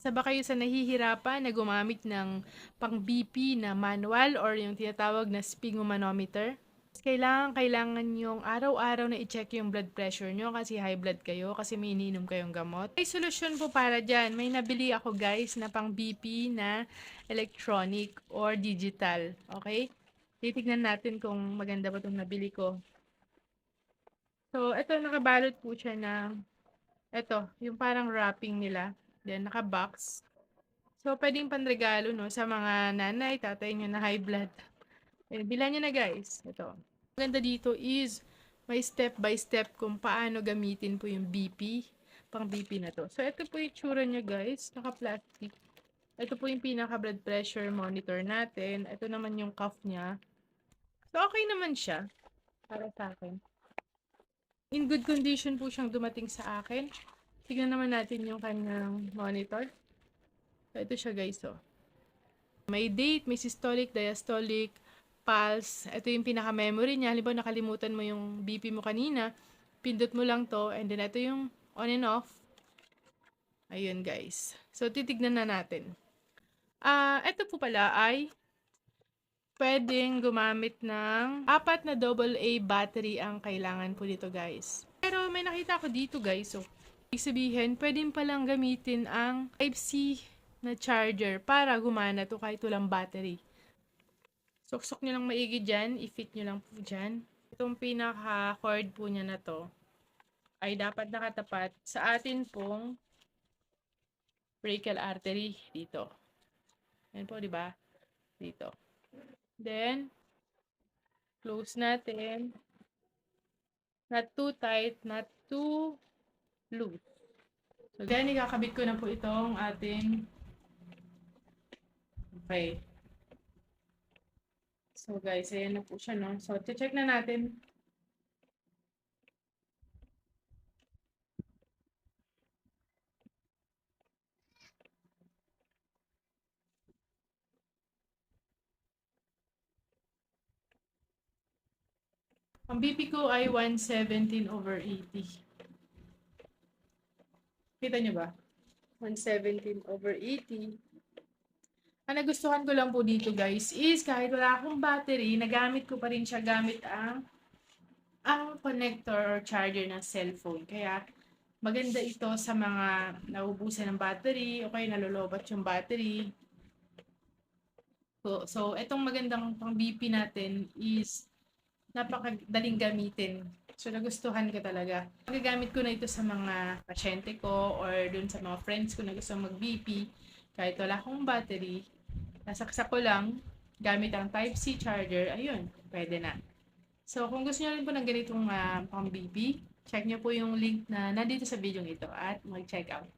Isa ba kayo sa nahihirapan na gumamit ng pang-BP na manual or yung tinatawag na sphygmomanometer? Kailangan yung araw-araw na i-check yung blood pressure nyo kasi high blood kayo, kasi may iniinom kayong gamot. May solusyon po para dyan. May nabili ako guys na pang-BP na electronic or digital. Okay? Titignan natin kung maganda ba itong nabili ko. So, ito nakabalot po siya na, ito, yung parang wrapping nila. Then, naka-box. So, pwedeng panregalo, no, sa mga nanay, tatay nyo na high blood. Eh, bilan nyo na guys. Ito. Maganda dito is may step by step kung paano gamitin po yung BP, pang BP na to. So, ito po yung tsura niya guys. Naka-plastic. Ito po yung pinaka blood pressure monitor natin. Ito naman yung cuff niya. So, okay naman siya. Para sa akin. In good condition po siyang dumating sa akin. Tignan naman natin yung kanyang monitor. So, ito siya guys, oh. May date, may systolic, diastolic, pulse. Ito yung pinaka-memory niya. Halimbawa, nakalimutan mo yung BP mo kanina. Pindot mo lang to. And then, ito yung on and off. Ayun, guys. So, titignan na natin. Ito po pala ay pwedeng gumamit ng 4 na AA battery ang kailangan po dito, guys. Pero may nakita ko dito, guys. So, ibig sabihin, pwedeng palang gamitin ang Type-C na charger para gumana to kahit walang battery. Suksok nyo lang maigi dyan, i-fit nyo lang po dyan. Itong pinaka-cord po niya na to ay dapat nakatapat sa atin pong brachial artery dito. Yan po, di ba? Dito. Then, close natin. Not too tight, not too loose. So, then, ikakabit ko na po itong ating okay. So, guys, ayan na po siya, no? So, check na natin. Ang BP ko ay 117/80. Kita nyo ba? 117/80. Ang nagustuhan ko lang po dito guys is kahit wala akong battery, nagamit ko pa rin siya gamit ang connector or charger ng cellphone. Kaya maganda ito sa mga naubusan ng battery o kaya nalolobat yung battery. So itong magandang pang BP natin is napakadaling gamitin. So, nagustuhan ko talaga. Magagamit ko na ito sa mga pasyente ko or dun sa mga friends ko na gusto mag-BP. Kahit wala akong battery, nasaksak ko lang, gamit ang Type-C charger, ayun, pwede na. So, kung gusto niyo rin po ng ganitong pang-BP, check niyo po yung link na nandito sa video ito at mag-check out.